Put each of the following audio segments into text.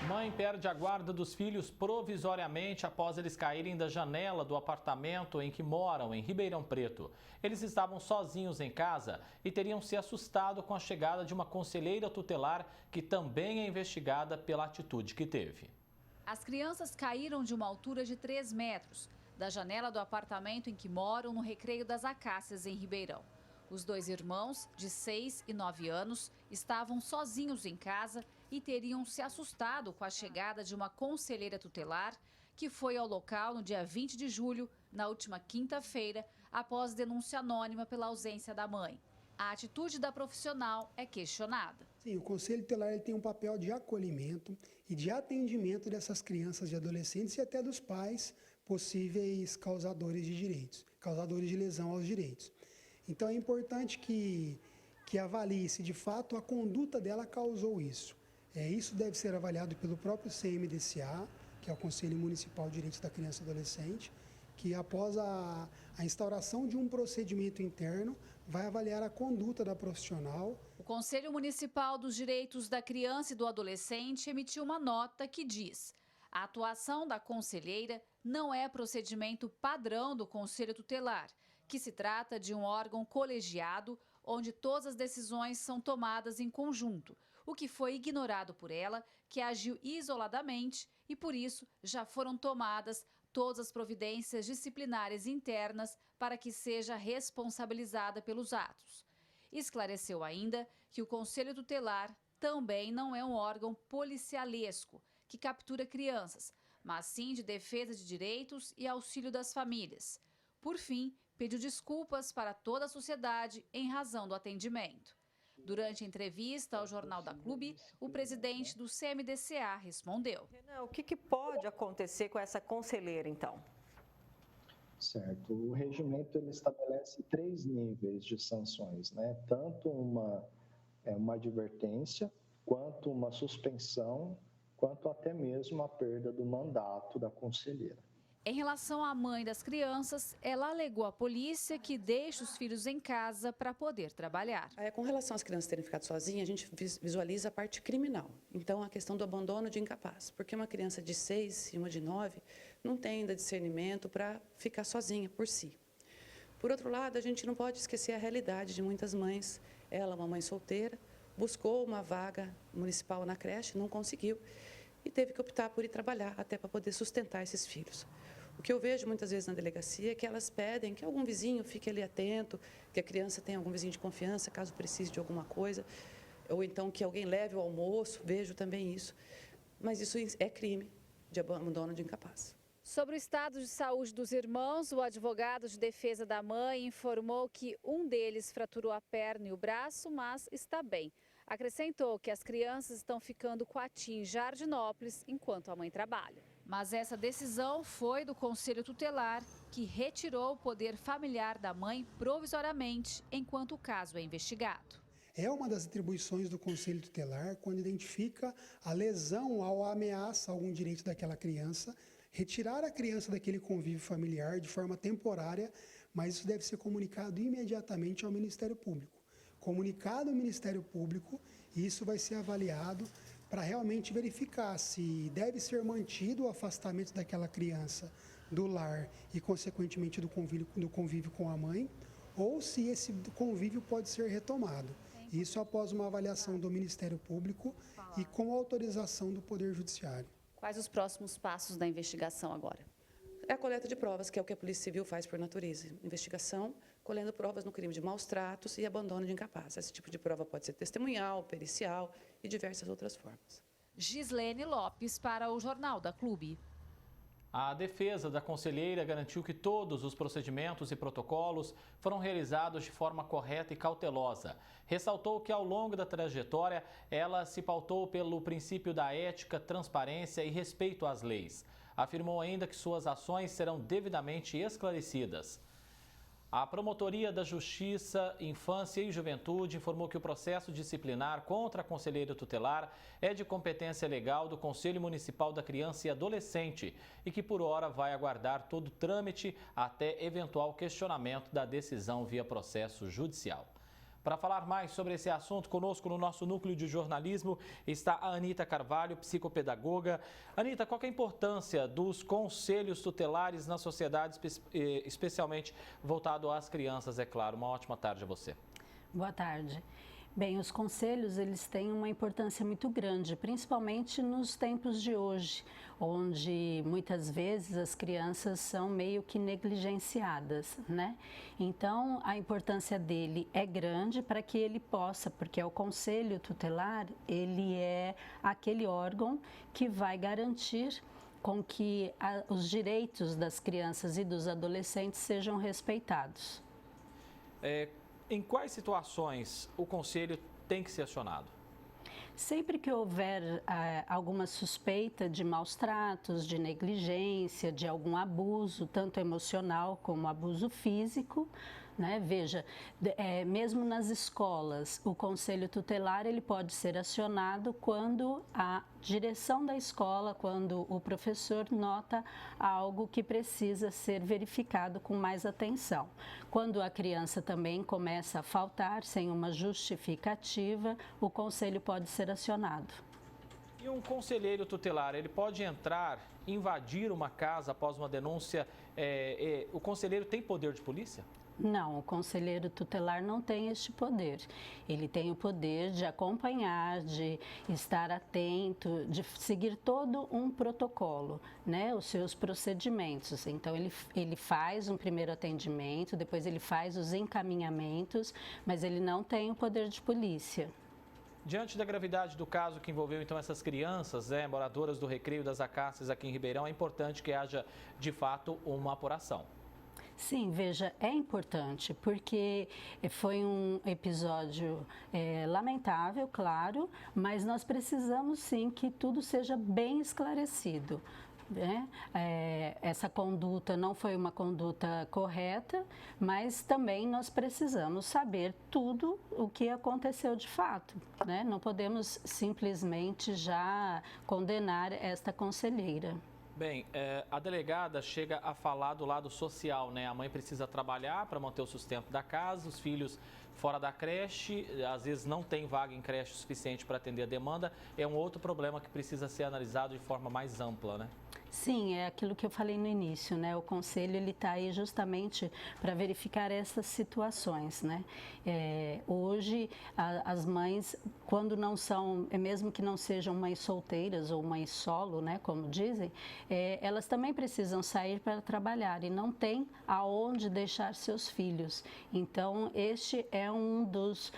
Mãe perde a guarda dos filhos provisoriamente após eles caírem da janela do apartamento em que moram, em Ribeirão Preto. Eles estavam sozinhos em casa e teriam se assustado com a chegada de uma conselheira tutelar que também é investigada pela atitude que teve. As crianças caíram de uma altura de 3 metros da janela do apartamento em que moram no Recreio das Acácias, em Ribeirão. Os 2 irmãos, de 6 e 9 anos, estavam sozinhos em casa e teriam se assustado com a chegada de uma conselheira tutelar que foi ao local no dia 20 de julho, na última quinta-feira, após denúncia anônima pela ausência da mãe. A atitude da profissional é questionada. Sim, o Conselho Tutelar ele tem um papel de acolhimento e de atendimento dessas crianças e adolescentes e até dos pais possíveis causadores de direitos, causadores de lesão aos direitos. Então é importante que avalie se de fato a conduta dela causou isso. Isso deve ser avaliado pelo próprio CMDCA, que é o Conselho Municipal de Direitos da Criança e Adolescente, que após a instauração de um procedimento interno, vai avaliar a conduta da profissional. O Conselho Municipal dos Direitos da Criança e do Adolescente emitiu uma nota que diz: a atuação da conselheira não é procedimento padrão do Conselho Tutelar, que se trata de um órgão colegiado onde todas as decisões são tomadas em conjunto, o que foi ignorado por ela, que agiu isoladamente e, por isso, já foram tomadas todas as providências disciplinares internas para que seja responsabilizada pelos atos. Esclareceu ainda que o Conselho Tutelar também não é um órgão policialesco, que captura crianças, mas sim de defesa de direitos e auxílio das famílias. Por fim, pediu desculpas para toda a sociedade em razão do atendimento. Durante a entrevista ao Jornal da Clube, o presidente do CMDCA respondeu. O que pode acontecer com essa conselheira, então? Certo. O regimento ele estabelece 3 níveis de sanções, né? Tanto uma advertência, quanto uma suspensão, quanto até mesmo a perda do mandato da conselheira. Em relação à mãe das crianças, ela alegou à polícia que deixa os filhos em casa para poder trabalhar. Com relação às crianças terem ficado sozinhas, a gente visualiza a parte criminal. Então, a questão do abandono de incapaz. Porque uma criança de 6 e uma de 9 não tem ainda discernimento para ficar sozinha por si. Por outro lado, a gente não pode esquecer a realidade de muitas mães. Ela, uma mãe solteira, buscou uma vaga municipal na creche, não conseguiu e teve que optar por ir trabalhar até para poder sustentar esses filhos. O que eu vejo muitas vezes na delegacia é que elas pedem que algum vizinho fique ali atento, que a criança tenha algum vizinho de confiança, caso precise de alguma coisa, ou então que alguém leve o almoço, vejo também isso. Mas isso é crime de abandono de incapaz. Sobre o estado de saúde dos irmãos, o advogado de defesa da mãe informou que um deles fraturou a perna e o braço, mas está bem. Acrescentou que as crianças estão ficando com a tia em Jardinópolis enquanto a mãe trabalha. Mas essa decisão foi do Conselho Tutelar, que retirou o poder familiar da mãe provisoriamente enquanto o caso é investigado. É uma das atribuições do Conselho Tutelar quando identifica a lesão ou a ameaça a algum direito daquela criança, retirar a criança daquele convívio familiar de forma temporária, mas isso deve ser comunicado imediatamente ao Ministério Público. Comunicado ao Ministério Público, isso vai ser avaliado para realmente verificar se deve ser mantido o afastamento daquela criança do lar e, consequentemente, do convívio com a mãe, ou se esse convívio pode ser retomado. Isso após uma avaliação do Ministério Público e com autorização do Poder Judiciário. Quais os próximos passos da investigação agora? É a coleta de provas, que é o que a Polícia Civil faz por natureza. Investigação, colhendo provas no crime de maus tratos e abandono de incapaz. Esse tipo de prova pode ser testemunhal, pericial e diversas outras formas. Gislene Lopes para o Jornal da Clube. A defesa da conselheira garantiu que todos os procedimentos e protocolos foram realizados de forma correta e cautelosa. Ressaltou que, ao longo da trajetória, ela se pautou pelo princípio da ética, transparência e respeito às leis. Afirmou ainda que suas ações serão devidamente esclarecidas. A Promotoria da Justiça, Infância e Juventude informou que o processo disciplinar contra a conselheira tutelar é de competência legal do Conselho Municipal da Criança e Adolescente e que, por hora, vai aguardar todo o trâmite até eventual questionamento da decisão via processo judicial. Para falar mais sobre esse assunto, conosco no nosso núcleo de jornalismo está a Anita Carvalho, psicopedagoga. Anita, qual que é a importância dos conselhos tutelares na sociedade, especialmente voltado às crianças, é claro? Uma ótima tarde a você. Boa tarde. Bem, os conselhos, eles têm uma importância muito grande, principalmente nos tempos de hoje, onde muitas vezes as crianças são meio que negligenciadas, né? Então, a importância dele é grande para que ele possa, porque o conselho tutelar, ele é aquele órgão que vai garantir com que os direitos das crianças e dos adolescentes sejam respeitados. Em quais situações o conselho tem que ser acionado? Sempre que houver alguma suspeita de maus tratos, de negligência, de algum abuso, tanto emocional como abuso físico, né? Veja, mesmo nas escolas, o conselho tutelar ele pode ser acionado quando a direção da escola, quando o professor nota algo que precisa ser verificado com mais atenção. Quando a criança também começa a faltar sem uma justificativa, o conselho pode ser acionado. E um conselheiro tutelar, ele pode entrar, invadir uma casa após uma denúncia? O conselheiro tem poder de polícia? Não, o conselheiro tutelar não tem este poder. Ele tem o poder de acompanhar, de estar atento, de seguir todo um protocolo, né? Os seus procedimentos. Então, ele faz um primeiro atendimento, depois ele faz os encaminhamentos, mas ele não tem o poder de polícia. Diante da gravidade do caso que envolveu então essas crianças, moradoras do Recreio das Acácias aqui em Ribeirão, é importante que haja de fato uma apuração. Sim, veja, é importante porque foi um episódio lamentável, claro, mas nós precisamos sim que tudo seja bem esclarecido. Né? Essa conduta não foi uma conduta correta, mas também nós precisamos saber tudo o que aconteceu de fato, né? Não podemos simplesmente já condenar esta conselheira. Bem, a delegada chega a falar do lado social, né? A mãe precisa trabalhar para manter o sustento da casa, os filhos fora da creche, às vezes não tem vaga em creche suficiente para atender a demanda. É um outro problema que precisa ser analisado de forma mais ampla, né? Sim, é aquilo que eu falei no início, né? O conselho ele está aí justamente para verificar essas situações, né? Hoje as mães, quando não são, mesmo que não sejam mães solteiras ou mães solo, né? Como dizem, elas também precisam sair para trabalhar e não tem aonde deixar seus filhos. Então este é um dos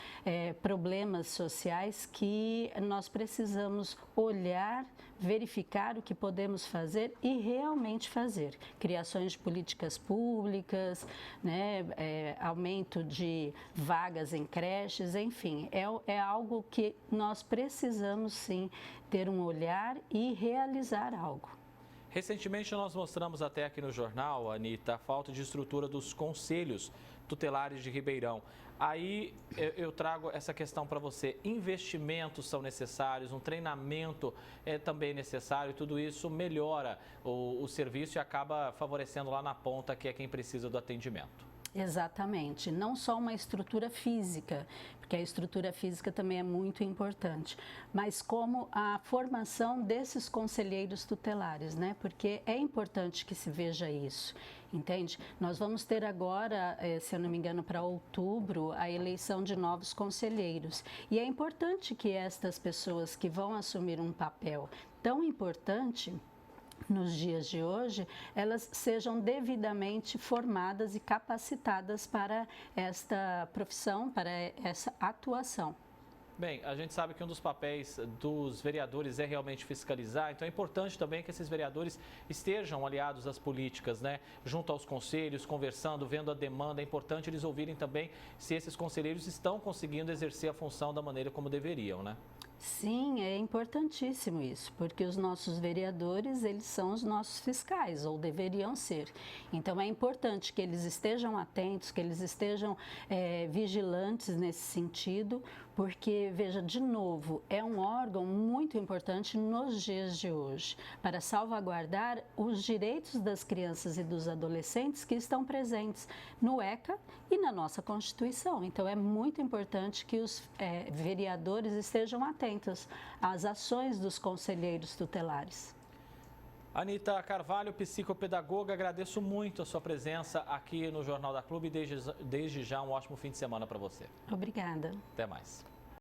problemas sociais que nós precisamos olhar, verificar o que podemos fazer e realmente fazer. Criações de políticas públicas, né, aumento de vagas em creches, enfim, é algo que nós precisamos sim ter um olhar e realizar algo. Recentemente nós mostramos até aqui no jornal, Anita, a falta de estrutura dos conselhos tutelares de Ribeirão. Aí eu trago essa questão para você. Investimentos são necessários, um treinamento é também necessário, tudo isso melhora o serviço e acaba favorecendo lá na ponta, que é quem precisa do atendimento. Exatamente, não só uma estrutura física, porque a estrutura física também é muito importante, mas como a formação desses conselheiros tutelares, né? Porque é importante que se veja isso, entende? Nós vamos ter agora, se eu não me engano, para outubro, a eleição de novos conselheiros. E é importante que estas pessoas que vão assumir um papel tão importante nos dias de hoje, elas sejam devidamente formadas e capacitadas para esta profissão, para essa atuação. Bem, a gente sabe que um dos papéis dos vereadores é realmente fiscalizar, então é importante também que esses vereadores estejam aliados às políticas, né? Junto aos conselhos, conversando, vendo a demanda. É importante eles ouvirem também se esses conselheiros estão conseguindo exercer a função da maneira como deveriam, né? Sim, é importantíssimo isso, porque os nossos vereadores, eles são os nossos fiscais, ou deveriam ser. Então, é importante que eles estejam atentos, que eles estejam vigilantes nesse sentido, porque, veja, de novo, é um órgão muito importante nos dias de hoje, para salvaguardar os direitos das crianças e dos adolescentes que estão presentes no ECA e na nossa Constituição. Então, é muito importante que os vereadores estejam atentos às ações dos conselheiros tutelares. Anita Carvalho, psicopedagoga, agradeço muito a sua presença aqui no Jornal da Clube e desde já um ótimo fim de semana para você. Obrigada. Até mais.